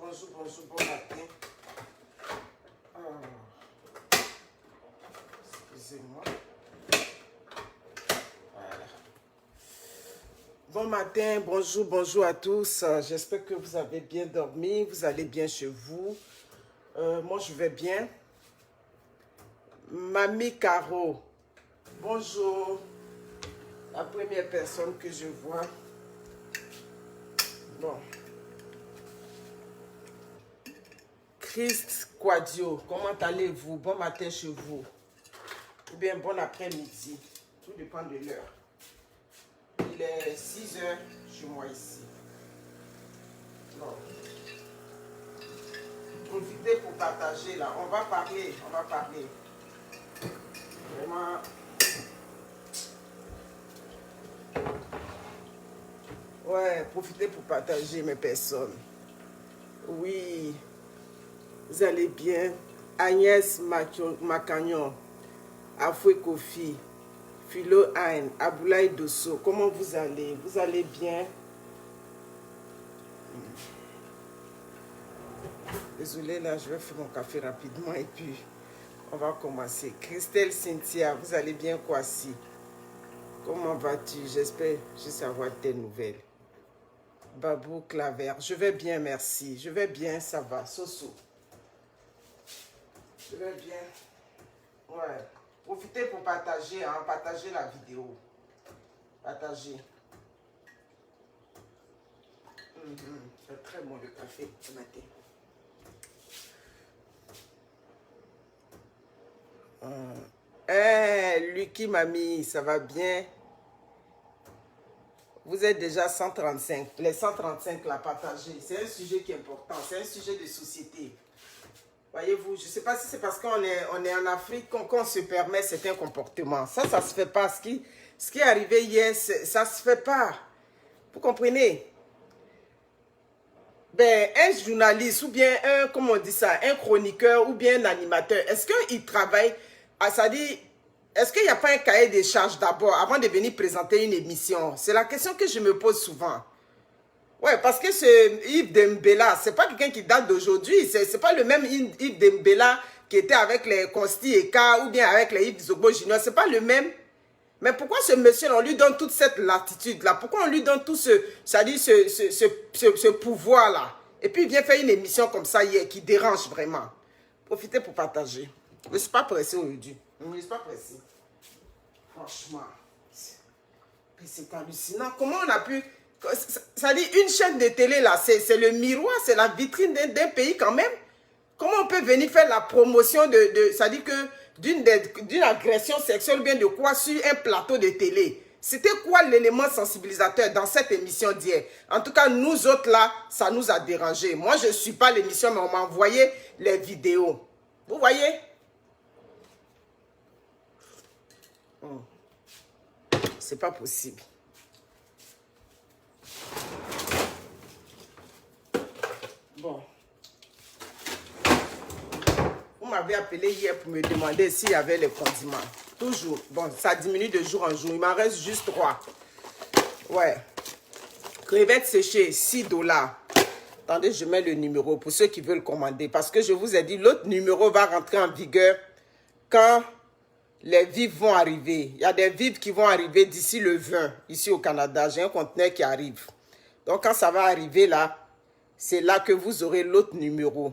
Bonjour, bonjour, bon matin. Excusez-moi. Voilà. Bon matin, bonjour, bonjour à tous. J'espère que vous avez bien dormi, vous allez bien chez vous. Moi, je vais bien. Mamie Caro, bonjour. La première personne que je vois. Bon. Christ Quadio, comment allez-vous? Bon matin chez vous. Ou bien bon après-midi. Tout dépend de l'heure. Il est 6 heures chez moi ici. Bon. Profitez pour partager là. On va parler. Vraiment. Ouais, profitez pour partager mes personnes. Oui. Vous allez bien. Agnès Macagnon, Afoué Kofi, Philo Ain, Aboulaye Dosso. Comment vous allez? Vous allez bien? Désolée, là, je vais faire mon café rapidement et puis on va commencer. Christelle Cynthia, vous allez bien, Kwasi? Comment vas-tu? J'espère juste avoir tes nouvelles. Babou Claver, je vais bien, merci. Je vais bien, ça va. Soso. Je vais bien. Ouais. Profitez pour partager, hein. Partagez la vidéo. Partagez. C'est très bon le café ce matin. Lucky Mamie, ça va bien? Vous êtes déjà 135. Les 135 là, partagez. C'est un sujet qui est important. C'est un sujet de société. Voyez-vous, je ne sais pas si c'est parce qu'on est en Afrique qu'on se permet certains comportements. Ça ne se fait pas. Ce qui est arrivé hier, ça ne se fait pas. Vous comprenez? Ben, un journaliste ou bien comment on dit ça, un chroniqueur ou bien un animateur, est-ce qu'il travaille, ça dit, est-ce qu'il n'y a pas un cahier des charges d'abord avant de venir présenter une émission? C'est la question que je me pose souvent. Ouais, parce que ce Yves Dembélé, c'est pas quelqu'un qui date d'aujourd'hui. C'est pas le même Yves Dembélé qui était avec les Consti Eka ou bien avec les Yves Zobo Junior. C'est pas le même. Mais pourquoi ce monsieur, on lui donne toute cette latitude-là? Pourquoi on lui donne tout ce pouvoir-là? Et puis il vient faire une émission comme ça hier qui dérange vraiment. Profitez pour partager. Je ne suis pas pressé aujourd'hui. Je ne suis pas pressé. Franchement. C'est hallucinant. Comment on a pu... Ça dit une chaîne de télé là, c'est le miroir, c'est la vitrine d'un pays quand même. Comment on peut venir faire la promotion ça dit que d'une agression sexuelle ou bien de quoi sur un plateau de télé? C'était quoi l'élément sensibilisateur dans cette émission d'hier? En tout cas, nous autres là, ça nous a dérangé. Moi, je ne suis pas l'émission, mais on m'a envoyé les vidéos. Vous voyez? C'est pas possible. Bon. Vous m'avez appelé hier pour me demander s'il y avait les condiments. Toujours. Bon, ça diminue de jour en jour. Il m'en reste juste 3. Ouais. Crevettes séchées, $6. Attendez, je mets le numéro pour ceux qui veulent commander. Parce que je vous ai dit, l'autre numéro va rentrer en vigueur quand les vivres vont arriver. Il y a des vivres qui vont arriver d'ici le 20, ici au Canada. J'ai un conteneur qui arrive. Donc, quand ça va arriver là, c'est là que vous aurez l'autre numéro.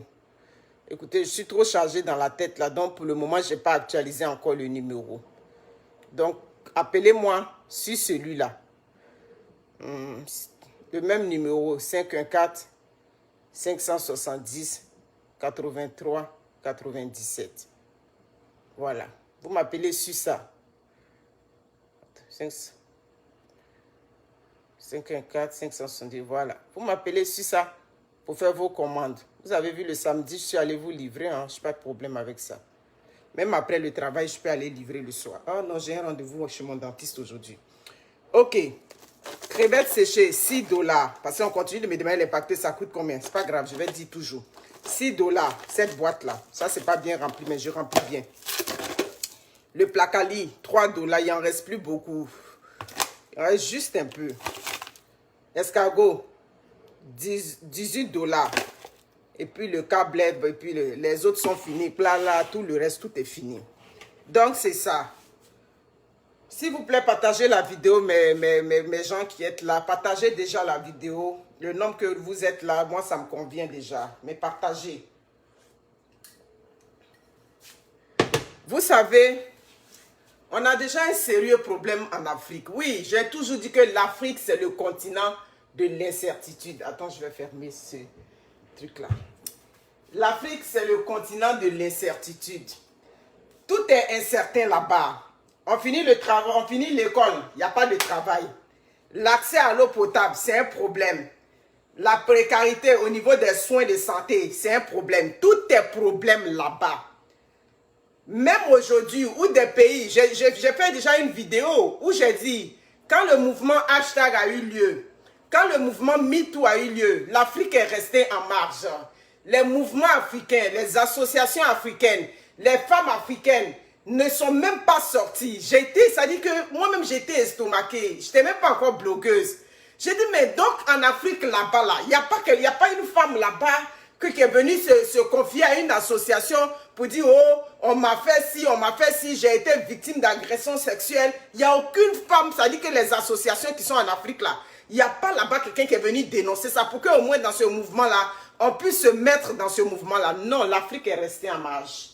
Écoutez, je suis trop chargé dans la tête là, donc pour le moment, je n'ai pas actualisé encore le numéro. Donc, appelez-moi sur celui-là. Le même numéro, 514-570-83-97. Voilà. Vous m'appelez sur ça. 514-570, voilà. Vous m'appelez sur ça pour faire vos commandes. Vous avez vu, le samedi, je suis allé vous livrer. Hein? Je n'ai pas de problème avec ça. Même après le travail, je peux aller livrer le soir. Ah non, j'ai un rendez-vous chez mon dentiste aujourd'hui. Ok. Crevettes séchées, $6. Parce qu'on continue de me demander les paquets, ça coûte combien? C'est pas grave, je vais dire toujours. $6, cette boîte-là. Ça, c'est pas bien rempli, mais je remplis bien. Le placali, $3. Il n'en reste plus beaucoup. Il en reste juste un peu. Escargot, $18. Et puis le câble, et puis les autres sont finis. Là, tout le reste, tout est fini. Donc, c'est ça. S'il vous plaît, partagez la vidéo, mes gens qui êtes là. Partagez déjà la vidéo. Le nombre que vous êtes là, moi, ça me convient déjà. Mais partagez. Vous savez, on a déjà un sérieux problème en Afrique. Oui, j'ai toujours dit que l'Afrique, c'est le continent de l'incertitude. Attends, je vais fermer ce truc-là. L'Afrique, c'est le continent de l'incertitude. Tout est incertain là-bas. On finit le travail, on finit l'école, il n'y a pas de travail. L'accès à l'eau potable, c'est un problème. La précarité au niveau des soins de santé, c'est un problème. Tout est problème là-bas. Même aujourd'hui, où des pays, j'ai fait déjà une vidéo où j'ai dit, quand le mouvement hashtag a eu lieu, quand le mouvement MeToo a eu lieu, l'Afrique est restée en marge. Les mouvements africains, les associations africaines, les femmes africaines ne sont même pas sorties. Ça dit que moi-même j'étais estomaquée, je n'étais même pas encore blogueuse. J'ai dit, mais donc en Afrique là-bas, il n'y a pas une femme là-bas qui est venue se confier à une association pour dire, oh, on m'a fait ci, j'ai été victime d'agression sexuelle. Il n'y a aucune femme, ça dit que les associations qui sont en Afrique là, il n'y a pas là-bas quelqu'un qui est venu dénoncer ça pour qu'au moins dans ce mouvement-là, on puisse se mettre dans ce mouvement-là. Non, l'Afrique est restée en marge.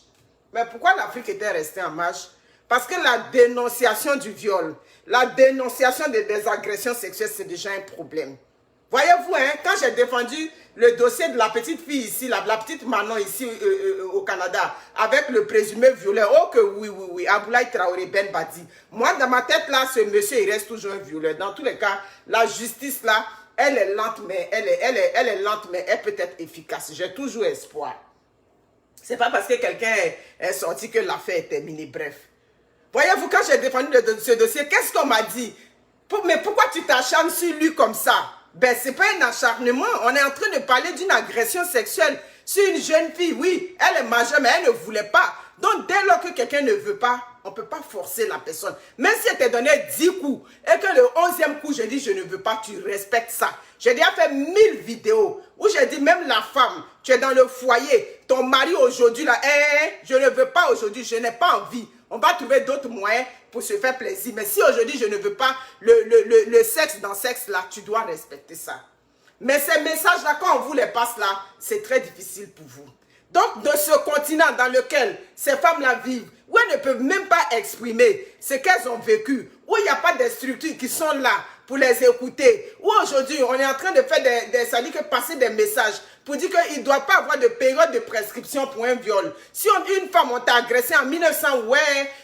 Mais pourquoi l'Afrique était restée en marge? Parce que la dénonciation du viol, la dénonciation des agressions sexuelles, c'est déjà un problème. Voyez-vous, hein, quand j'ai défendu le dossier de la petite fille ici, la petite Manon ici au Canada, avec le présumé violeur, oh que oui, Aboulaye Traoré Ben Badi. Moi, dans ma tête, là, ce monsieur, il reste toujours un violeur. Dans tous les cas, la justice, là, elle est lente, mais elle est lente, mais elle peut être efficace. J'ai toujours espoir. C'est pas parce que quelqu'un est sorti que l'affaire est terminée. Bref. Voyez-vous, quand j'ai défendu ce dossier, qu'est-ce qu'on m'a dit? Mais pourquoi tu t'acharnes sur lui comme ça? Ben, c'est pas un acharnement. On est en train de parler d'une agression sexuelle sur une jeune fille. Oui, elle est majeure, mais elle ne voulait pas. Donc, dès lors que quelqu'un ne veut pas, on ne peut pas forcer la personne. Même si elle t'a donné 10 coups et que le 11e coup, je dis je ne veux pas, tu respectes ça. J'ai déjà fait 1000 vidéos où j'ai dit même la femme, tu es dans le foyer, ton mari aujourd'hui là, je ne veux pas aujourd'hui, je n'ai pas envie. On va trouver d'autres moyens pour se faire plaisir. Mais si aujourd'hui je ne veux pas le sexe dans sexe là, tu dois respecter ça. Mais ces messages-là, quand on vous les passe là, c'est très difficile pour vous. Donc, de ce continent dans lequel ces femmes-là vivent, où elles ne peuvent même pas exprimer ce qu'elles ont vécu, où il n'y a pas de structures qui sont là pour les écouter, où aujourd'hui, on est en train de faire ça dit que passer des messages pour dire qu'il ne doit pas avoir de période de prescription pour un viol. Si une femme, on t'a agressé en 1900, ouais,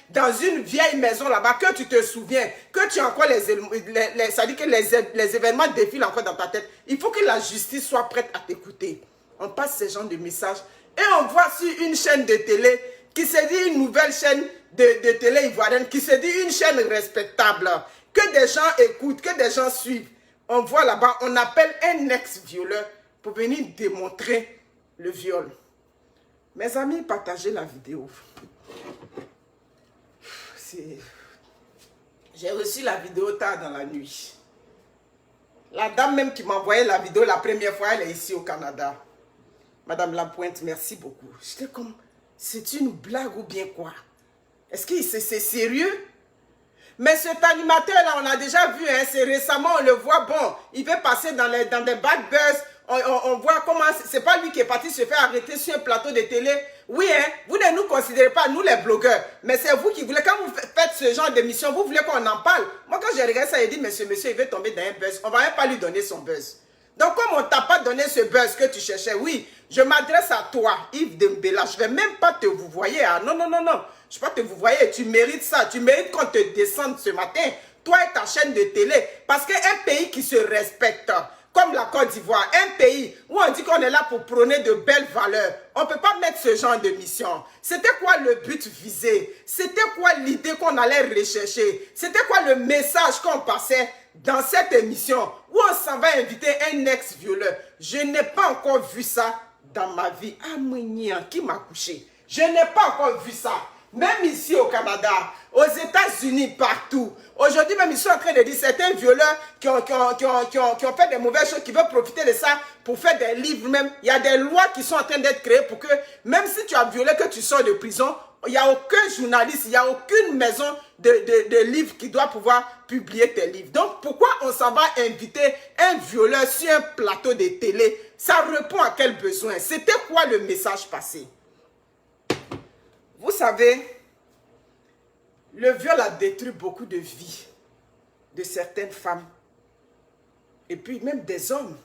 dans une vieille maison là-bas, que tu te souviens, que tu as encore ça dit que les événements défilent encore dans ta tête, il faut que la justice soit prête à t'écouter. On passe ce genre de messages et on voit sur une chaîne de télé qui se dit une nouvelle chaîne de télé ivoirienne, qui se dit une chaîne respectable, que des gens écoutent, que des gens suivent. On voit là-bas, on appelle un ex-violeur pour venir démontrer le viol. Mes amis, partagez la vidéo. J'ai reçu la vidéo tard dans la nuit. La dame même qui m'a envoyé la vidéo la première fois, elle est ici au Canada. Madame Lapointe, merci beaucoup. J'étais comme, c'est une blague ou bien quoi? Est-ce que c'est sérieux? Mais cet animateur-là, on a déjà vu, hein, c'est récemment, on le voit, bon, il veut passer dans des bad buzz. On voit comment, c'est pas lui qui est parti se faire arrêter sur un plateau de télé. Oui, hein, vous ne nous considérez pas, nous les blogueurs, mais c'est vous qui voulez, quand vous faites ce genre d'émission, vous voulez qu'on en parle. Moi, quand j'ai regardé ça, j'ai dit, monsieur, il veut tomber dans un buzz. On va même pas lui donner son buzz. Donc, comme on t'a pas donné ce buzz que tu cherchais, oui, je m'adresse à toi, Yves Dembélé. Je vais même pas te vous voyer. Ah, non. Je ne vais pas te vous voyer. Tu mérites ça. Tu mérites qu'on te descende ce matin. Toi et ta chaîne de télé. Parce qu'un pays qui se respecte, comme la Côte d'Ivoire, un pays où on dit qu'on est là pour prôner de belles valeurs, on ne peut pas mettre ce genre de mission. C'était quoi le but visé? C'était quoi l'idée qu'on allait rechercher? C'était quoi le message qu'on passait dans cette émission où on s'en va inviter un ex-violeur? Je n'ai pas encore vu ça dans ma vie. Ah, qui m'a couché? Je n'ai pas encore vu ça. Même ici au Canada, aux États-Unis, partout. Aujourd'hui, même ils sont en train de dire certains violeurs qui ont fait des mauvaises choses, qui veulent profiter de ça pour faire des livres même. Il y a des lois qui sont en train d'être créées pour que, même si tu as violé, que tu sors de prison, il n'y a aucun journaliste, il n'y a aucune maison de livres qui doit pouvoir publier tes livres. Donc, pourquoi on s'en va inviter un violeur sur un plateau de télé? Ça répond à quel besoin? C'était quoi le message passé? Vous savez, le viol a détruit beaucoup de vies de certaines femmes et puis même des hommes.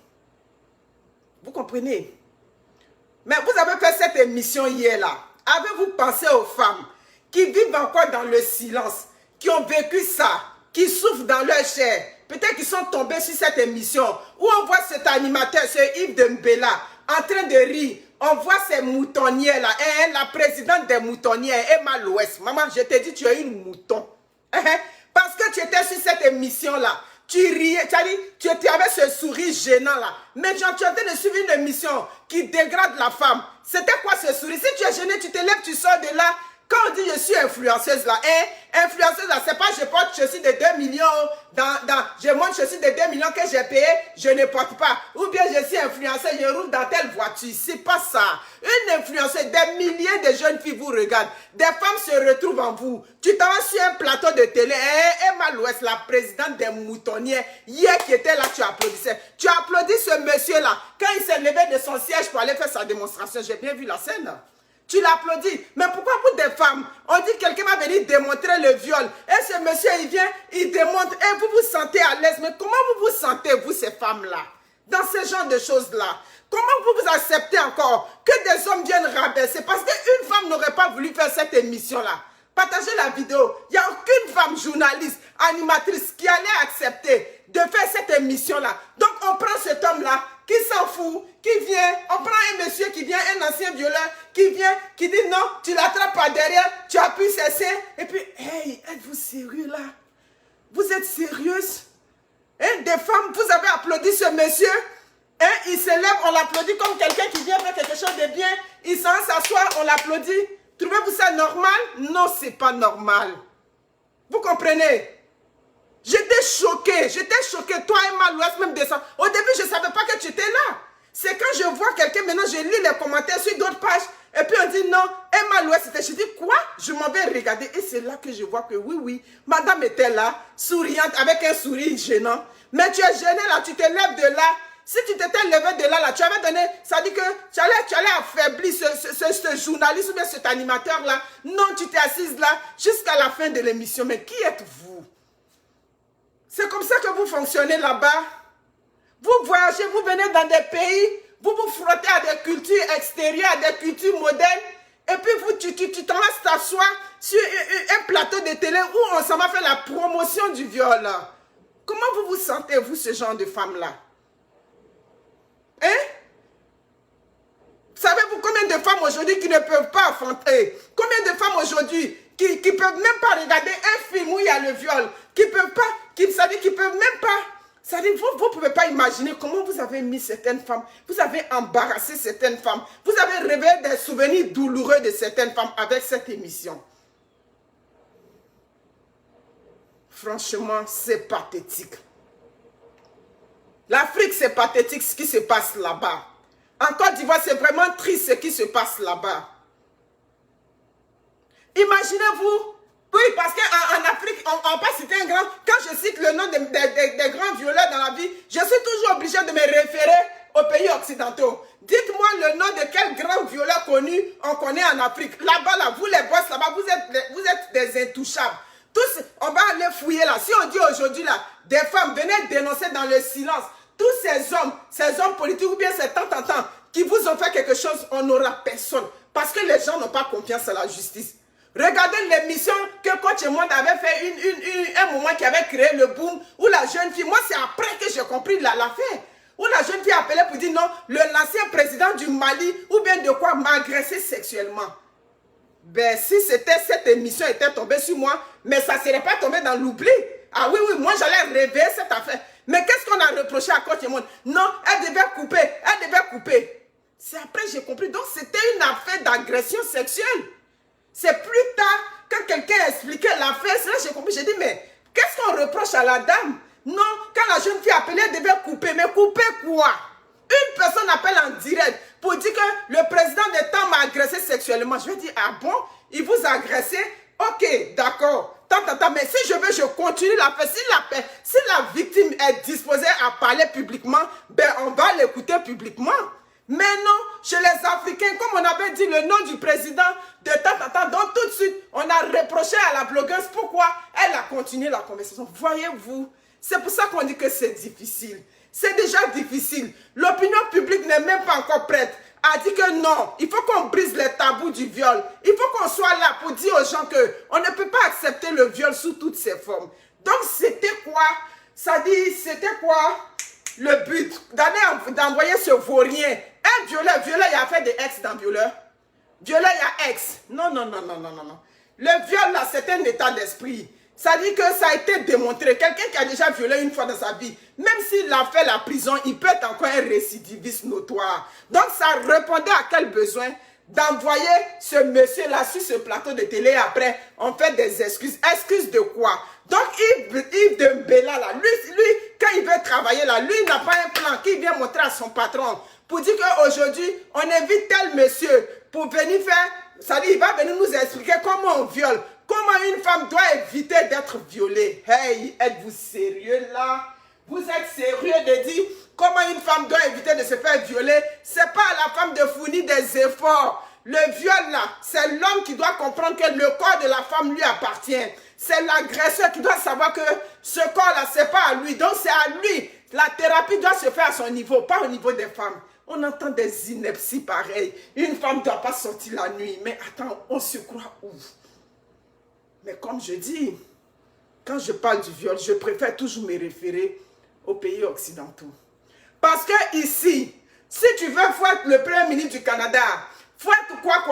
Vous comprenez? Mais vous avez fait cette émission hier là. Avez-vous pensé aux femmes qui vivent encore dans le silence, qui ont vécu ça, qui souffrent dans leur chair? Peut-être qu'ils sont tombés sur cette émission où on voit cet animateur, ce Yves Dembélé, en train de rire. On voit ces moutonnières là, la présidente des moutonnières, Emma Loès. Maman, je te dis, tu es une mouton. Parce que tu étais sur cette émission là. Tu riais, tu avais ce sourire gênant là. Mais genre, tu es en train de suivre une émission qui dégrade la femme. C'était quoi ce sourire? Si tu es gêné, tu te lèves, tu sors de là. Quand on dit je suis influenceuse là, influenceuse là, c'est pas je porte chaussures de 2 millions, je monte chaussures de 2 millions que j'ai payé, je ne porte pas. Ou bien je suis influenceuse, je roule dans telle voiture. C'est pas ça. Une influenceuse, des milliers de jeunes filles vous regardent. Des femmes se retrouvent en vous. Tu t'en vas sur un plateau de télé. Emma Loès, la présidente des moutonnières, hier qui était là, tu applaudissais. Tu as applaudi ce monsieur là. Quand il s'est levé de son siège pour aller faire sa démonstration, j'ai bien vu la scène. Tu l'applaudis. Mais pourquoi vous des femmes, on dit que quelqu'un va venir démontrer le viol. Et ce monsieur, il vient, il démontre. Et vous vous sentez à l'aise. Mais comment vous vous sentez, vous, ces femmes-là? Dans ce genre de choses-là. Comment vous vous acceptez encore que des hommes viennent rabaisser? Parce qu'une femme n'aurait pas voulu faire cette émission-là. Partagez la vidéo. Il n'y a aucune femme journaliste, animatrice qui allait accepter de faire cette émission-là. Donc, on prend cet homme-là qui s'en fout, qui vient, on prend un monsieur qui vient, un ancien violeur, qui vient, qui dit non, tu l'attrapes par derrière, tu as pu cesser. Et puis, hey, êtes-vous sérieux là? Vous êtes sérieuse? Des femmes, vous avez applaudi ce monsieur, il se lève, on l'applaudit comme quelqu'un qui vient faire quelque chose de bien, il s'en s'asseoir, on l'applaudit. Trouvez-vous ça normal? Non, c'est pas normal. Vous comprenez? J'étais choquée, toi Emma Loès même descend. Au début, je ne savais pas que tu étais là. C'est quand je vois quelqu'un, maintenant je lis les commentaires sur d'autres pages, et puis on dit non, Emma Loès était. Je dis quoi? Je m'en vais regarder, et c'est là que je vois que oui, madame était là, souriante, avec un sourire gênant. Mais tu es gênée là, tu te lèves de là. Si tu t'étais levé de là, tu avais donné, ça dit que tu allais affaiblir ce journaliste ou bien cet animateur-là. Non, tu t'es assise là jusqu'à la fin de l'émission. Mais qui êtes-vous? C'est comme ça que vous fonctionnez là-bas. Vous voyagez, vous venez dans des pays, vous vous frottez à des cultures extérieures, à des cultures modernes. Et puis tu t'en vas t'asseoir sur un plateau de télé où on s'en va faire la promotion du viol. Comment vous vous sentez, vous, ce genre de femme-là? Savez-vous combien de femmes aujourd'hui qui ne peuvent pas affronter? Combien de femmes aujourd'hui qui ne peuvent même pas regarder un film où il y a le viol? Qui peuvent pas, qui peuvent même pas. Vous ne pouvez pas imaginer comment vous avez mis certaines femmes, vous avez embarrassé certaines femmes, vous avez réveillé des souvenirs douloureux de certaines femmes avec cette émission. Franchement, c'est pathétique. L'Afrique, c'est pathétique ce qui se passe là-bas. En Côte d'Ivoire, c'est vraiment triste ce qui se passe là-bas. Imaginez-vous, oui, parce qu'en Afrique, on peut citer un grand, quand je cite le nom des grands violeurs dans la vie, je suis toujours obligé de me référer aux pays occidentaux. Dites-moi le nom de quel grand violeur connu on connaît en Afrique. Là-bas, là, vous les boss, là-bas, vous êtes des intouchables. Tous, on va aller fouiller là. Si on dit aujourd'hui là, des femmes, venez dénoncer dans le silence. Tous ces hommes politiques ou bien ces tant qui vous ont fait quelque chose, on n'aura personne. Parce que les gens n'ont pas confiance à la justice. Regardez l'émission que Coach et Monde avait fait un moment qui avait créé le boom où la jeune fille, moi c'est après que j'ai compris l'affaire, où la jeune fille appelait pour dire non, l'ancien président du Mali ou bien de quoi m'a agressé sexuellement. Ben si cette émission était tombée sur moi, mais ça ne serait pas tombé dans l'oubli. Ah oui, moi j'allais réveiller cette affaire. Mais qu'est-ce qu'on a reproché à Coach et Monde? Non, elle devait couper. C'est après que j'ai compris. Donc c'était une affaire d'agression sexuelle. C'est plus tard j'ai compris, j'ai dit, mais qu'est-ce qu'on reproche à la dame? Non, quand la jeune fille appelée, elle devait couper. Mais couper quoi? Une personne appelle en direct pour dire que le président de temps m'a agressé sexuellement. Je lui ai dit, ah bon? Il vous a agressé? Ok, d'accord. Mais si je veux, je continue la paix. Si la victime est disposée à parler publiquement, ben on va l'écouter publiquement. Mais non, chez les Africains, comme on avait dit le nom du président de temps, donc tout de suite, on a reproché à la blogueuse pourquoi elle a continué la conversation. Voyez-vous, c'est pour ça qu'on dit que c'est difficile. C'est déjà difficile. L'opinion publique n'est même pas encore prête à dire que non, il faut qu'on brise les tabous du viol. Il faut qu'on soit là pour dire aux gens qu'on ne peut pas accepter le viol sous toutes ses formes. Donc c'était quoi? Ça dit, c'était quoi le but d'envoyer ce vaurien? Un violeur, il y a fait des ex dans violeur. Violeur, il y a ex. Non. Le viol là, c'est un état d'esprit. Ça dit que ça a été démontré. Quelqu'un qui a déjà violé une fois dans sa vie, même s'il a fait la prison, il peut être encore un récidiviste notoire. Donc ça répondait à quel besoin d'envoyer ce monsieur-là sur ce plateau de télé. Après, on fait des excuses. Excuses de quoi? Donc Yves Dembélé là, lui, quand il veut travailler là, lui, il n'a pas un plan qu'il vient montrer à son patron pour dire qu'aujourd'hui, on invite tel monsieur pour venir faire, ça dit, il va venir nous expliquer comment on viole. Comment une femme doit éviter d'être violée? Hey, êtes-vous sérieux là? Vous êtes sérieux de dire comment une femme doit éviter de se faire violer? C'est pas à la femme de fournir des efforts. Le viol là, c'est l'homme qui doit comprendre que le corps de la femme lui appartient. C'est l'agresseur qui doit savoir que ce corps là, c'est pas à lui. Donc c'est à lui. La thérapie doit se faire à son niveau, pas au niveau des femmes. On entend des inepties pareilles. Une femme ne doit pas sortir la nuit. Mais attends, on se croit où? Mais comme je dis, quand je parle du viol, je préfère toujours me référer aux pays occidentaux. Parce que ici, si tu veux fouetter le premier ministre du Canada, fouette quoi,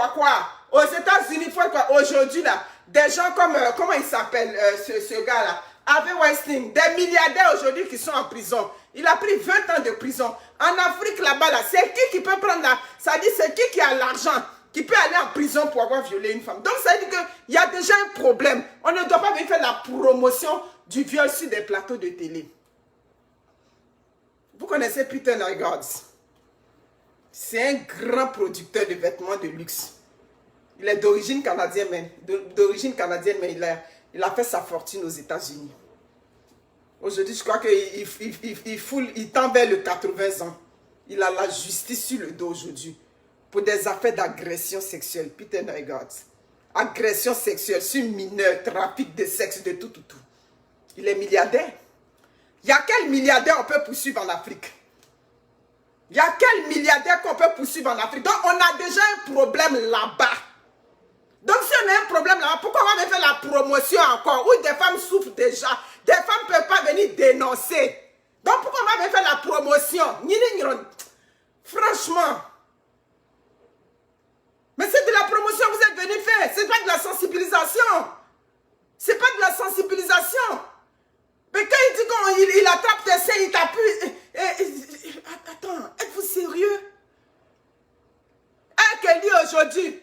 aux États-Unis, fouette quoi, aujourd'hui là, des gens comme, comment il s'appelle ce gars-là, Harvey Weinstein, des milliardaires aujourd'hui qui sont en prison. Il a pris 20 ans de prison. En Afrique là-bas, là, c'est qui peut prendre là, ça dit c'est qui a l'argent qui peut aller en prison pour avoir violé une femme. Donc, ça veut dire qu'il y a déjà un problème. On ne doit pas venir faire la promotion du viol sur des plateaux de télé. Vous connaissez Peter Nygaard? C'est un grand producteur de vêtements de luxe. Il est d'origine canadienne, mais il a fait sa fortune aux États-Unis. Aujourd'hui, je crois qu'il tend vers le 80 ans. Il a la justice sur le dos aujourd'hui. Pour des affaires d'agression sexuelle. Peter Nygaard. Agression sexuelle sur mineurs, trafic de sexe, de tout. Il est milliardaire. Il y a quel milliardaire on peut poursuivre en Afrique? Il y a quel milliardaire qu'on peut poursuivre en Afrique? Donc on a déjà un problème là-bas. Donc si on a un problème là-bas, pourquoi on va faire la promotion encore? Où des femmes souffrent déjà. Des femmes ne peuvent pas venir dénoncer. Donc pourquoi on va faire la promotion? Franchement. Mais c'est de la promotion que vous êtes venu faire. C'est pas de la sensibilisation. C'est pas de la sensibilisation. Mais quand il dit qu'il attrape tes seins, il t'appuie. Attends, êtes-vous sérieux? Qu'elle dit aujourd'hui.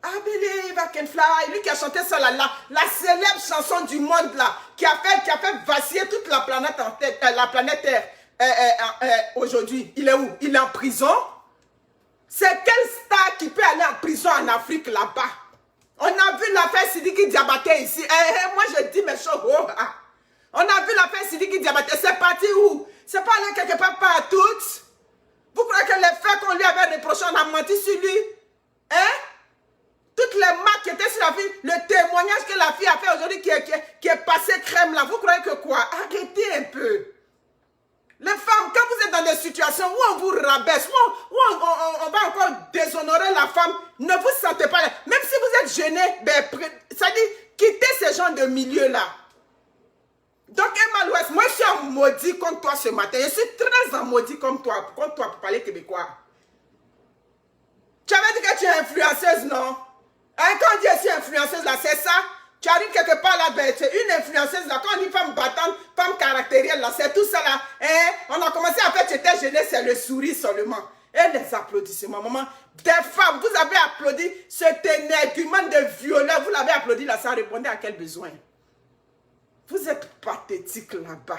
I believe I can fly. Lui qui a chanté ça là, la célèbre chanson du monde là, qui a fait vaciller toute la planète en tête, la planète Terre aujourd'hui. Il est où? Il est en prison. C'est quel star qui peut aller en prison en Afrique là-bas? On a vu l'affaire Sidiki Diabaté ici. Moi je dis mes choses. On a vu l'affaire Sidiki Diabaté. C'est parti où? C'est pas allé quelque part partout. Vous croyez que les faits qu'on lui avait reprochés, on a menti sur lui? Toutes les marques qui étaient sur la fille, le témoignage que la fille a fait aujourd'hui qui est passé crème là. Vous croyez que quoi? Arrêtez un peu. Les femmes, quand vous êtes dans des situations où on vous rabaisse, où on va encore déshonorer la femme, ne vous sentez pas, même si vous êtes gêné, ça dit, quittez ce genre de milieu-là. Donc, Emma Louest, moi je suis en maudit contre toi ce matin. Je suis très en maudit contre toi pour parler québécois. Tu avais dit que tu es influenceuse, non? Quand on dit je suis influenceuse, là, c'est ça? Tu arrives quelque part là, tu es une influenceuse là, quand on dit femme battante, femme caractérielle là, c'est tout ça là. On a commencé à faire, tu étais gênée, c'est le sourire seulement. Et Et les applaudissements, maman. Des femmes, vous avez applaudi cet énergumène de violeur. Vous l'avez applaudi là, ça répondait à quel besoin? Vous êtes pathétique là-bas.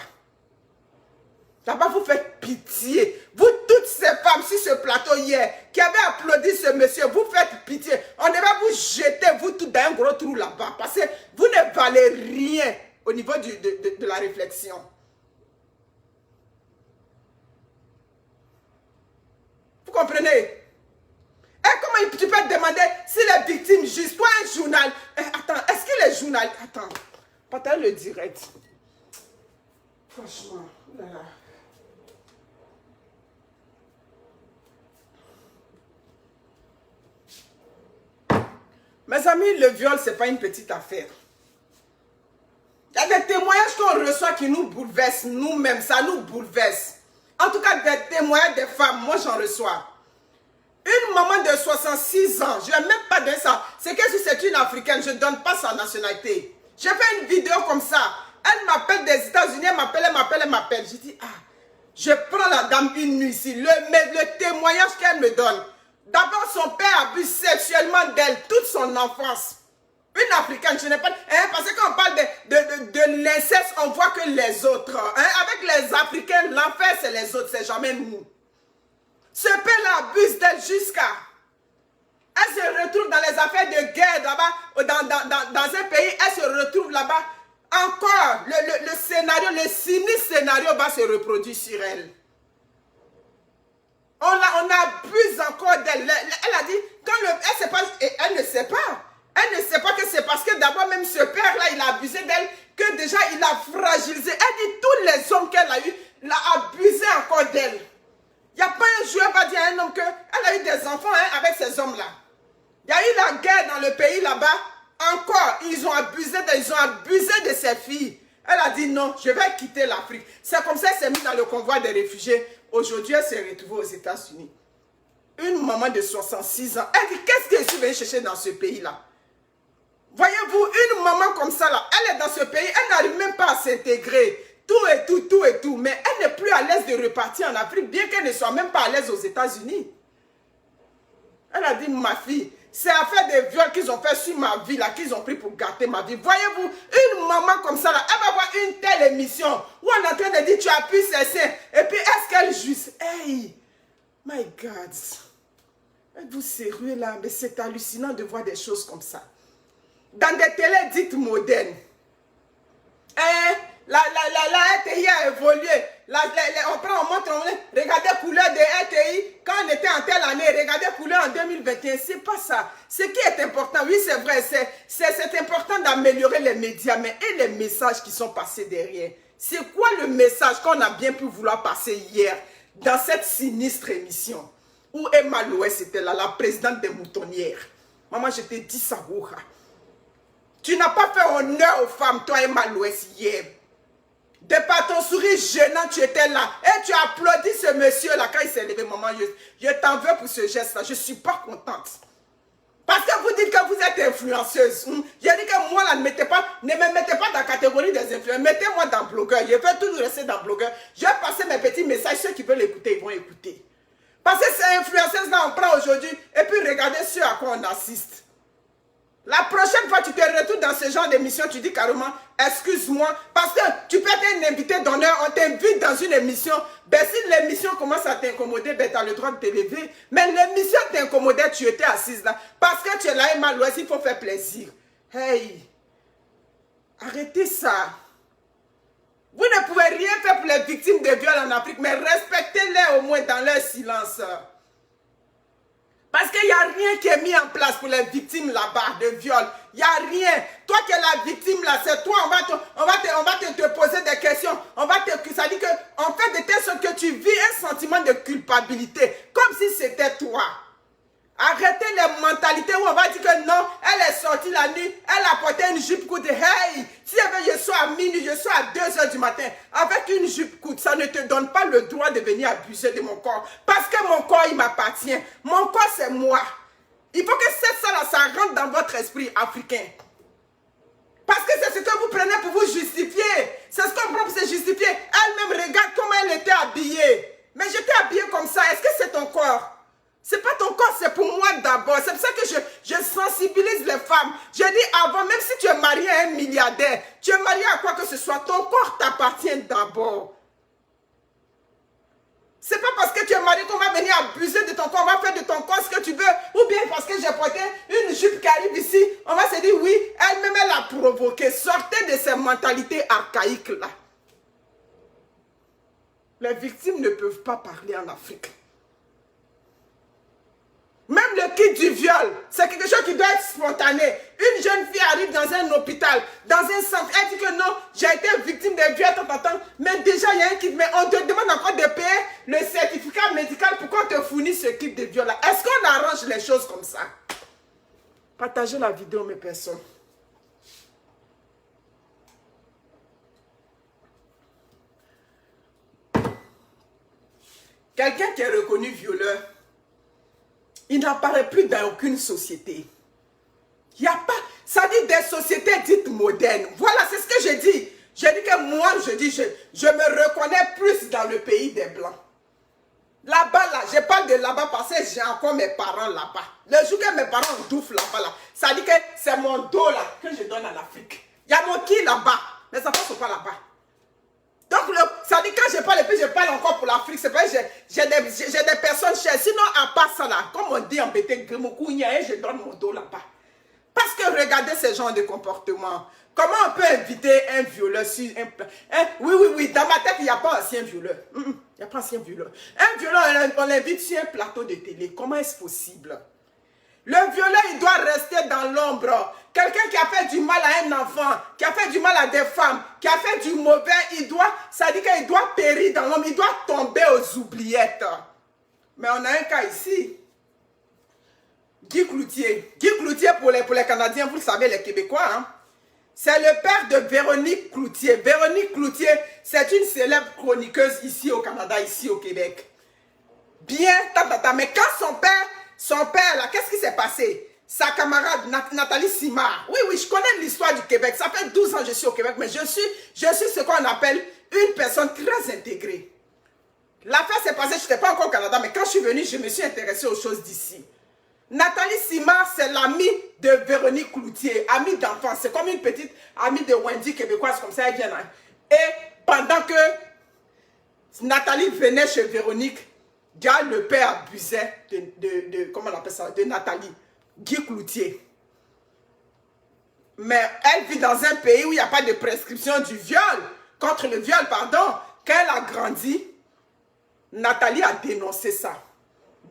Là-bas, vous faites pitié. Vous, toutes ces femmes sur ce plateau hier, qui avaient applaudi ce monsieur, vous faites pitié. On devait vous jeter, vous tous, dans un gros trou là-bas. Parce que vous ne valez rien au niveau de la réflexion. Vous comprenez? Et comment tu peux te demander si les victimes jugent? Toi, un journal. Attends, est-ce que les journalistes... Attends, partage le direct. Franchement, là. Mes amis, le viol, ce n'est pas une petite affaire. Il y a des témoignages qu'on reçoit qui nous bouleversent nous-mêmes. Ça nous bouleverse. En tout cas, des témoignages des femmes, moi j'en reçois. Une maman de 66 ans, je ne vais même pas donner ça. C'est que si c'est une Africaine, je ne donne pas sa nationalité. J'ai fait une vidéo comme ça. Elle m'appelle des États-Unis, elle m'appelle. Je dis, ah, je prends la dame une nuit ici. Le témoignage qu'elle me donne. D'abord, son père abuse sexuellement d'elle toute son enfance. Une Africaine, je n'ai pas... parce que quand on parle de l'inceste, on voit que les autres. Avec les Africains, l'enfer, c'est les autres, c'est jamais nous. Ce père-là abuse d'elle jusqu'à... Elle se retrouve dans les affaires de guerre là-bas, dans un pays, elle se retrouve là-bas. Encore, le scénario, le sinistre scénario va se reproduire sur elle. On abuse encore d'elle. Elle a dit, elle ne sait pas. Elle ne sait pas que c'est parce que d'abord même ce père-là, il a abusé d'elle, que déjà il a fragilisé. Elle dit, tous les hommes qu'elle a eu, il a abusé encore d'elle. Il n'y a pas un joueur qui va dire à un homme qu'elle a eu des enfants avec ces hommes-là. Il y a eu la guerre dans le pays là-bas. Encore, ils ont abusé de ses filles. Elle a dit non, je vais quitter l'Afrique. C'est comme ça qu'elle s'est mise dans le convoi des réfugiés. Aujourd'hui, elle s'est retrouvée aux États-Unis. Une maman de 66 ans. Elle dit, qu'est-ce que je suis venue chercher dans ce pays-là? Voyez-vous, une maman comme ça, là, elle est dans ce pays, elle n'arrive même pas à s'intégrer. Tout et tout. Mais elle n'est plus à l'aise de repartir en Afrique, bien qu'elle ne soit même pas à l'aise aux États-Unis. Elle a dit, ma fille, c'est affaire des viols qu'ils ont fait sur ma vie, là, qu'ils ont pris pour gâter ma vie. Voyez-vous, une maman comme ça, là, elle va voir une telle émission où on est en train de dire, tu as pu cesser. Et puis, est-ce qu'elle juge? Hey, my God. Êtes-vous sérieux, là? Mais c'est hallucinant de voir des choses comme ça. Dans des télés dites modernes. La RTI a évolué. On montre, regardez couleur de RTI quand on était en telle année, regardez couleur en 2021. C'est pas ça. Ce qui est important, oui, c'est vrai, c'est important d'améliorer les médias, mais et les messages qui sont passés derrière? C'est quoi le message qu'on a bien pu vouloir passer hier dans cette sinistre émission où Emma Loès était là, la présidente des moutonnières? Maman, je t'ai dit ça, Ouha. Tu n'as pas fait honneur aux femmes, toi, Emma Loès, hier. De par ton sourire gênant, tu étais là. Et tu as applaudi ce monsieur-là quand il s'est levé. Maman, je t'en veux pour ce geste-là. Je ne suis pas contente. Parce que vous dites que vous êtes influenceuse. J'ai dit que moi, là, ne me mettez pas dans la catégorie des influenceurs. Mettez-moi dans blogueur. Je vais toujours rester dans blogueur. Je vais passer mes petits messages. Ceux qui veulent écouter, ils vont écouter. Parce que ces influenceuses-là, on prend aujourd'hui. Et puis, regardez ce à quoi on assiste. La prochaine fois que tu te retrouves dans ce genre d'émission, tu dis carrément, excuse-moi, parce que tu peux être un invité d'honneur, on t'invite dans une émission, ben si l'émission commence à t'incommoder, ben tu as le droit de te lever. Mais l'émission t'incommodait, tu étais assise là, parce que tu es là et mal, il faut faire plaisir. Hey, arrêtez ça. Vous ne pouvez rien faire pour les victimes de viol en Afrique, mais respectez-les au moins dans leur silence. Parce qu'il n'y a rien qui est mis en place pour les victimes là-bas de viol. Il n'y a rien. Toi qui es la victime là, c'est toi, on va te poser des questions. Ça dit qu'on fait de telle sorte que tu vis un sentiment de culpabilité. Comme si c'était toi. Arrêtez les mentalités où on va dire que non, elle est sortie la nuit, elle a porté une jupe courte. Hey, si je sois à minuit, je sois à 2 h du matin, avec une jupe courte, ça ne te donne pas le droit de venir abuser de mon corps. Parce que mon corps, il m'appartient. Mon corps, c'est moi. Il faut que ça rentre dans votre esprit africain. Parce que c'est ce que vous prenez pour vous justifier. C'est ce qu'on prend pour se justifier. Elle-même regarde comment elle était habillée. Mais j'étais habillée comme ça. Est-ce que c'est ton corps? C'est pas ton corps, c'est pour moi d'abord. C'est pour ça que je sensibilise les femmes. Je dis avant, même si tu es marié à un milliardaire, tu es marié à quoi que ce soit, ton corps t'appartient d'abord. C'est pas parce que tu es marié qu'on va venir abuser de ton corps, on va faire de ton corps ce que tu veux. Ou bien parce que j'ai porté une jupe qui arrive ici, on va se dire oui, elle-même elle a provoqué. Sortez de ces mentalités archaïques-là. Les victimes ne peuvent pas parler en Afrique. Même le kit du viol, c'est quelque chose qui doit être spontané. Une jeune fille arrive dans un hôpital, dans un centre, elle dit que non, j'ai été victime de viol, mais déjà il y a un kit, mais on te demande encore de payer le certificat médical pour qu'on te fournisse ce kit de viol-là. Est-ce qu'on arrange les choses comme ça? Partagez la vidéo, mes personnes. Quelqu'un qui est reconnu violeur, il n'apparaît plus dans aucune société. Il n'y a pas, ça dit des sociétés dites modernes. Voilà, c'est ce que je dis. Je dis que moi, je me reconnais plus dans le pays des Blancs. Là-bas, là, je parle de là-bas parce que j'ai encore mes parents là-bas. Le jour que mes parents douffent là-bas, là, ça dit que c'est mon dos là que je donne à l'Afrique. Il y a mon qui là-bas, mais ça ne passe pas là-bas. Donc, ça dit quand je parle, et puis je parle encore pour l'Afrique, c'est vrai, j'ai des personnes chères. Sinon, à part ça là, comme on dit en bété, je donne mon dos là-bas. Parce que regardez ce genre de comportement. Comment on peut inviter un violeur sur oui, dans ma tête, il n'y a pas ancien violeur. Il n'y a pas ancien violeur. Un violeur, on l'invite sur un plateau de télé. Comment est-ce possible? Le violeur, il doit rester dans l'ombre. Quelqu'un qui a fait du mal à un enfant, qui a fait du mal à des femmes, qui a fait du mauvais, ça dit qu'il doit périr dans l'ombre, il doit tomber aux oubliettes. Mais on a un cas ici. Guy Cloutier. Guy Cloutier, pour les Canadiens, vous le savez, les Québécois, hein? C'est le père de Véronique Cloutier. Véronique Cloutier, c'est une célèbre chroniqueuse ici au Canada, ici au Québec. Bien, mais quand son père, là, qu'est-ce qui s'est passé? Sa camarade, Nathalie Simard. Oui, je connais l'histoire du Québec. Ça fait 12 ans que je suis au Québec, mais je suis ce qu'on appelle une personne très intégrée. L'affaire s'est passée, je n'étais pas encore au Canada, mais quand je suis venue, je me suis intéressée aux choses d'ici. Nathalie Simard, c'est l'amie de Véronique Cloutier, amie d'enfance. C'est comme une petite amie de Wendy québécoise, comme ça, elle vient là. Et pendant que Nathalie venait chez Véronique, le père abusait comment on appelle ça, de Nathalie, Guy Cloutier. Mais elle vit dans un pays où il n'y a pas de prescription du viol, contre le viol, pardon. Quand elle a grandi, Nathalie a dénoncé ça.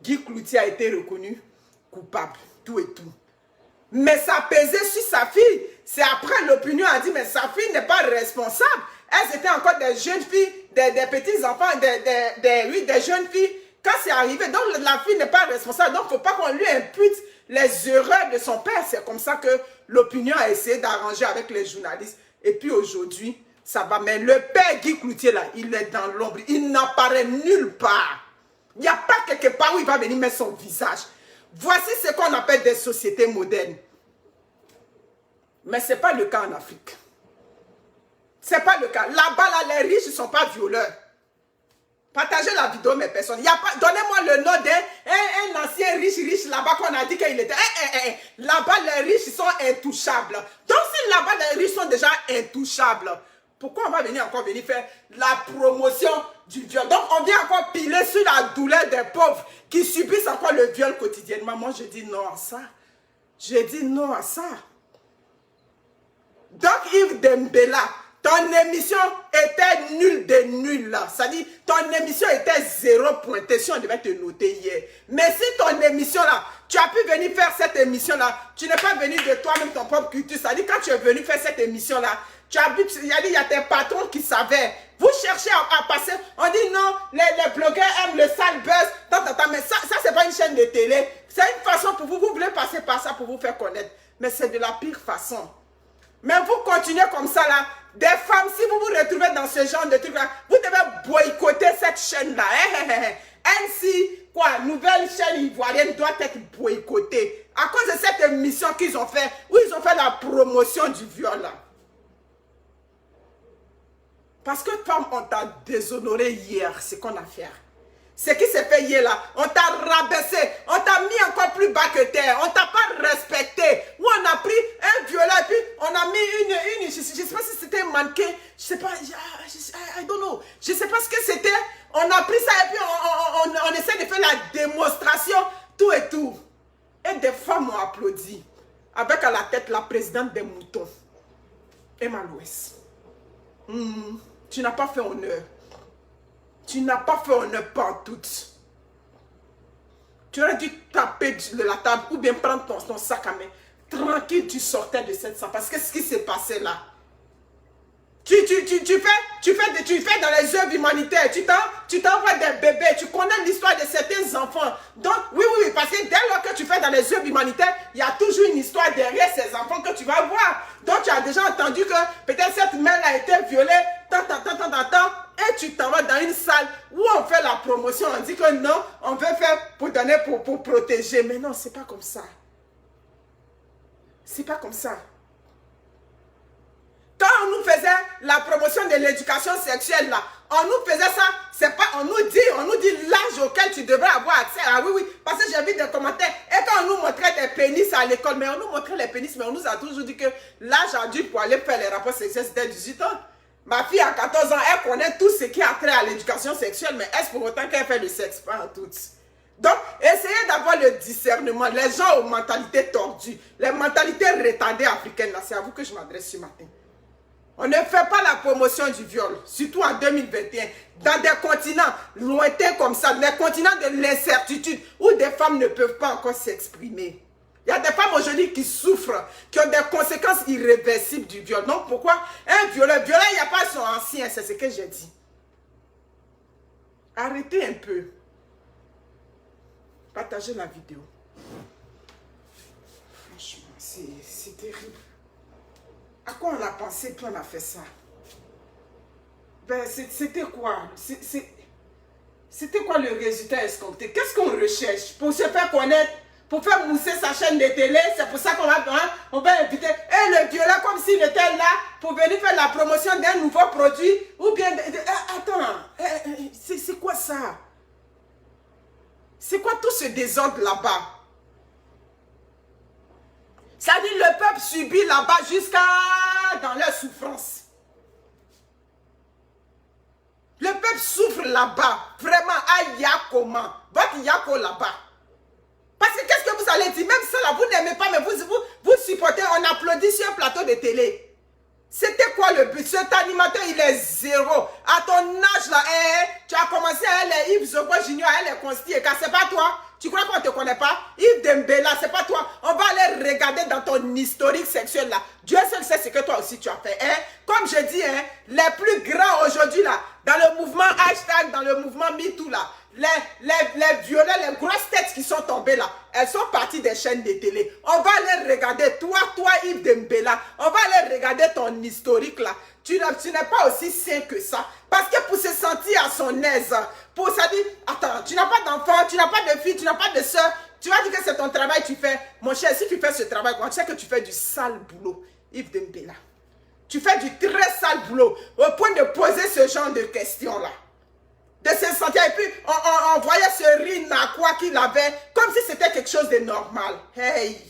Guy Cloutier a été reconnu coupable, tout et tout. Mais ça pesait sur sa fille. C'est après l'opinion a dit, mais sa fille n'est pas responsable. Elles étaient encore des jeunes filles, des petits-enfants, des jeunes filles. Quand c'est arrivé, donc la fille n'est pas responsable. Donc, il ne faut pas qu'on lui impute les erreurs de son père. C'est comme ça que l'opinion a essayé d'arranger avec les journalistes. Et puis aujourd'hui, ça va. Mais le père Guy Cloutier, là, il est dans l'ombre. Il n'apparaît nulle part. Il n'y a pas quelque part où il va venir mettre son visage. Voici ce qu'on appelle des sociétés modernes. Mais ce n'est pas le cas en Afrique. Ce n'est pas le cas. Là-bas, là, les riches ne sont pas violeurs. Partagez la vidéo, mes personnes. Donnez-moi le nom d'un ancien riche là-bas qu'on a dit qu'il était. Là-bas, les riches sont intouchables. Donc, si là-bas, les riches sont déjà intouchables, pourquoi on va encore venir faire la promotion du viol? Donc, on vient encore piler sur la douleur des pauvres qui subissent encore le viol quotidiennement. Moi, je dis non à ça. Je dis non à ça. Donc, Yves Dembélé, ton émission était nulle de nulle là. C'est-à-dire, ton émission était 0 pointé si on devait te noter hier. Mais si ton émission là, tu as pu venir faire cette émission là, tu n'es pas venu de toi-même ton propre culture. C'est-à-dire, quand tu es venu faire cette émission là, il y a tes patrons qui savaient. Vous cherchez à passer. On dit non, les blogueurs aiment le sale buzz. Mais ça c'est pas une chaîne de télé. C'est une façon pour vous. Vous voulez passer par ça pour vous faire connaître. Mais c'est de la pire façon. Mais vous continuez comme ça là. Des femmes, si vous vous retrouvez dans ce genre de truc là, vous devez boycotter cette chaîne là. Ainsi, quoi, nouvelle chaîne ivoirienne doit être boycottée. À cause de cette émission qu'ils ont fait, où ils ont fait la promotion du viol là. Parce que comme on t'a déshonoré hier, c'est qu'on a fait. Ce qui s'est fait hier là, on t'a rabaissé, on t'a mis encore plus bas que terre, on t'a pas respecté. Ou on a pris un violet, puis on a mis je sais pas si c'était un mannequin, je sais pas, I don't know, je sais pas ce que c'était. On a pris ça et puis on essaie de faire la démonstration, tout et tout. Et des femmes ont applaudi, avec à la tête la présidente des moutons, Emma Louis. Tu n'as pas fait honneur. Tu n'as pas fait honneur pantoute. Tu aurais dû taper de la table ou bien prendre ton sac à main. Tranquille, tu sortais de cette salle. Parce que ce qui s'est passé là, tu fais dans les œuvres humanitaires. Tu t'envoies des bébés. Tu connais l'histoire de certains enfants. Donc, oui, parce que dès lors que tu fais dans les œuvres humanitaires, il y a toujours une histoire derrière ces enfants que tu vas voir. Donc, tu as déjà entendu que peut-être cette mère a été violée, et tu t'en vas dans une salle où on fait la promotion. On dit que non, on veut faire pour donner, pour protéger. Mais non, c'est pas comme ça. C'est pas comme ça. Quand on nous faisait la promotion de l'éducation sexuelle là, on nous faisait ça, c'est pas, on nous dit l'âge auquel tu devrais avoir accès. Ah oui, parce que j'ai vu des commentaires. Et quand on nous montrait des pénis à l'école, mais on nous montrait les pénis, mais on nous a toujours dit que l'âge adulte pour aller faire les rapports sexuels, c'était 18 ans. Ma fille a 14 ans, elle connaît tout ce qui a trait à l'éducation sexuelle, mais est-ce pour autant qu'elle fait le sexe? Pas en toutes. Donc, essayez d'avoir le discernement. Les gens aux mentalités tordues, les mentalités retardées africaines, là, c'est à vous que je m'adresse ce matin. On ne fait pas la promotion du viol, surtout en 2021, dans des continents lointains comme ça, des continents de l'incertitude, où des femmes ne peuvent pas encore s'exprimer. Il y a des femmes aujourd'hui qui souffrent, qui ont des conséquences irréversibles du viol. Donc pourquoi un violeur, il n'y a pas son ancien, c'est ce que j'ai dit. Arrêtez un peu. Partagez la vidéo. Franchement, c'est terrible. À quoi on a pensé puis on a fait ça? Ben, c'était quoi? C'était quoi le résultat escompté? Qu'est-ce qu'on recherche? Pour se faire connaître, pour faire mousser sa chaîne de télé, c'est pour ça qu'on va inviter le violeur comme s'il était là pour venir faire la promotion d'un nouveau produit ou bien... attends, c'est quoi ça? C'est quoi tout ce désordre là-bas? Ça dit le peuple subit là-bas jusqu'à dans leur souffrance. Le peuple souffre là-bas. Vraiment, à Yakoma. Votre Yako là-bas. Parce que qu'est-ce que vous allez dire? Même ça là, vous n'aimez pas, mais vous supportez, on applaudit sur un plateau de télé. C'était quoi le but? Cet animateur, il est zéro. À ton âge là, tu as commencé à aller Yves Zobo Junior, à aller constituer, car c'est pas toi. Tu crois qu'on ne te connaît pas? Yves Dembélé, c'est pas toi. On va aller regarder dans ton historique sexuel là. Dieu seul sait ce que toi aussi tu as fait. Comme je dis, les plus grands aujourd'hui là, dans le mouvement hashtag, dans le mouvement MeToo là, les violets, les grosses têtes qui sont tombées là, elles sont parties des chaînes de télé. On va aller regarder, toi Yves Dembélé, on va aller regarder ton historique là. Tu n'es pas aussi sain que ça. Parce que pour se sentir à son aise, pour ça dire, attends, tu n'as pas d'enfant, tu n'as pas de fille, tu n'as pas de soeur, tu vas dire que c'est ton travail, tu fais. Mon cher, si tu fais ce travail, tu sais que tu fais du sale boulot, Yves Dembélé. Tu fais du très sale boulot, au point de poser ce genre de questions-là. De se sentir, et puis on voyait ce riz quoi qu'il avait, comme si c'était quelque chose de normal. Hey!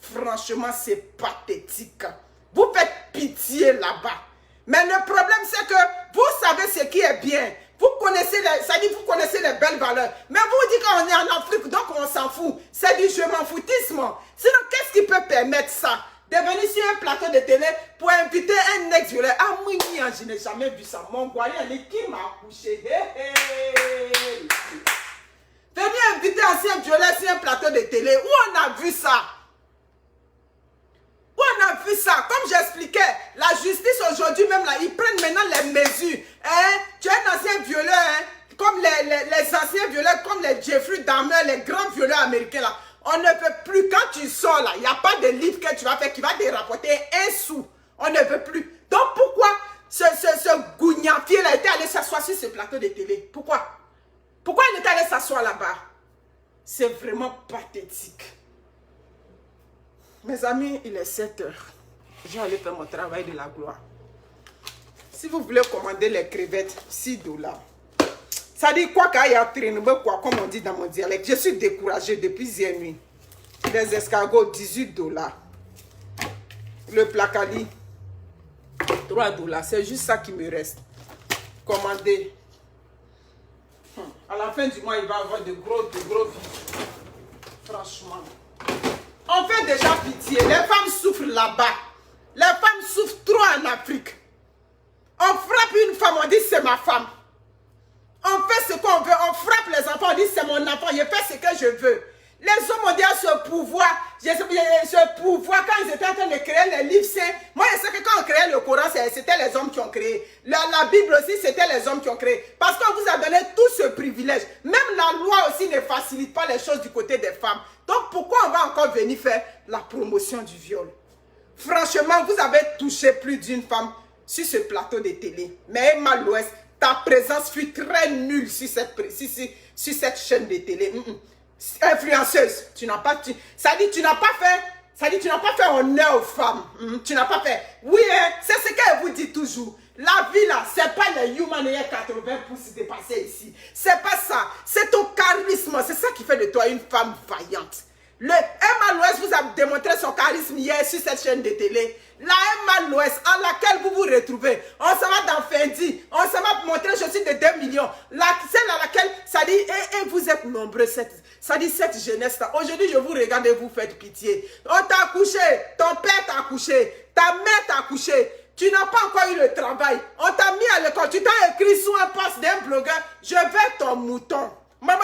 Franchement, c'est pathétique. Vous faites pitié là-bas. Mais le problème, c'est que vous savez ce qui est bien. Vous connaissez vous connaissez les belles valeurs. Mais vous dites qu'on est en Afrique, donc on s'en fout. C'est du je m'en foutisme. Sinon, qu'est-ce qui peut permettre ça? De venir sur un plateau de télé pour inviter un ex-violeur. Ah, moi, je n'ai jamais vu ça. Mon voyant, qui m'a accouché. Venir inviter un violeur sur un plateau de télé. Où on a vu ça? Où on a vu ça? Comme j'expliquais, la justice aujourd'hui même là, ils prennent maintenant les mesures. Tu es un ancien violeur, comme les anciens violeurs, comme les Jeffrey Dahmer, les grands violeurs américains là. On ne peut plus, quand tu sors là, il n'y a pas de livre que tu vas faire qui va te rapporter un sou. On ne veut plus. Donc pourquoi ce gougnafier là était allé s'asseoir sur ce plateau de télé? Pourquoi? Pourquoi il est allé s'asseoir là-bas? C'est vraiment pathétique. Mes amis, il est 7 heures. Je vais aller faire mon travail de la gloire. Si vous voulez commander les crevettes, $6. Ça dit quoi qu'il y a traîné, quoi, comme on dit dans mon dialecte. Je suis découragée depuis hier nuit. Les escargots, 18 $. Le placali, 3 $. C'est juste ça qui me reste. Commandez. À la fin du mois, il va y avoir de gros vies. Franchement. On fait déjà pitié. Les femmes souffrent là-bas. Les femmes souffrent trop en Afrique. On frappe une femme, on dit c'est ma femme. On fait ce qu'on veut. On frappe les enfants, on dit c'est mon enfant. Je fais ce que je veux. Les hommes ont dit à ce pouvoir, quand ils étaient en train de créer les livres saints, moi je sais que quand on créait le Coran, c'était les hommes qui ont créé. La Bible aussi, c'était les hommes qui ont créé. Parce qu'on vous a donné tout ce privilège. Même la loi aussi ne facilite pas les choses du côté des femmes. Donc pourquoi on va encore venir faire la promotion du viol? Franchement, vous avez touché plus d'une femme sur ce plateau de télé. Mais Emma Loès, ta présence fut très nulle sur cette chaîne de télé. Influenceuse, ça dit tu n'as pas fait honneur aux femmes. Tu n'as pas fait. Oui, hein, c'est ce qu'elle vous dit toujours. La vie là, c'est pas les human 80 pour se dépasser ici. C'est pas ça. C'est ton charisme. C'est ça qui fait de toi une femme vaillante. Emma Loès vous a démontré son charisme hier sur cette chaîne de télé. La Emma Loès à laquelle vous vous retrouvez. On s'en va dans Fendi. On s'en va montrer je suis de 2 millions. Celle à laquelle ça dit, et vous êtes nombreux, ça dit cette jeunesse-là. Aujourd'hui, je vous regarde et vous faites pitié. On t'a accouché. Ton père t'a accouché. Ta mère t'a accouché. Tu n'as pas encore eu le travail. On t'a mis à l'école. Tu t'as écrit sous un poste d'un blogueur. Je vais ton mouton. Maman,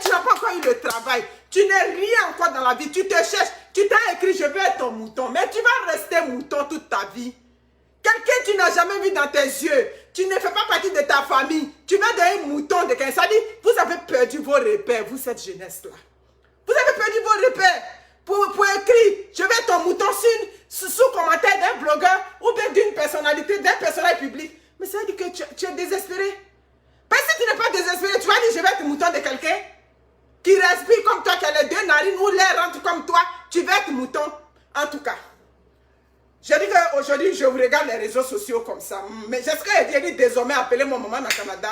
tu n'as pas encore eu le travail. Tu n'es rien encore dans la vie. Tu te cherches. Tu t'as écrit, je vais être ton mouton. Mais tu vas rester mouton toute ta vie. Quelqu'un que tu n'as jamais vu dans tes yeux. Tu ne fais pas partie de ta famille. Tu vas devenir mouton de quelqu'un. Ça dit, vous avez perdu vos repères, vous, cette jeunesse-là. Vous avez perdu vos repères. Pour écrire, je vais être ton mouton sous commentaire d'un blogueur ou bien d'une personnalité, d'un personnage public. Mais ça veut dire que tu es désespéré. Parce que si tu n'es pas désespéré, tu vas dire je vais être mouton de quelqu'un qui respire comme toi, qui a les 2 narines ou l'air rentre comme toi. Tu vas être mouton. En tout cas, je dis qu'aujourd'hui, je vous regarde les réseaux sociaux comme ça. Mais j'espère que j'ai désormais appelé mon maman dans le Canada,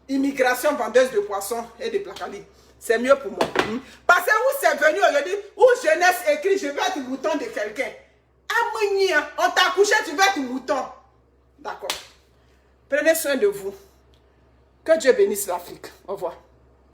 immigration vendeuse de poissons et de placali. C'est mieux pour moi. Parce que où c'est venu aujourd'hui, où jeunesse écrit, je vais être mouton de quelqu'un. On t'a accouché, tu vas être mouton. D'accord. Prenez soin de vous. Que Dieu bénisse l'Afrique. Au revoir.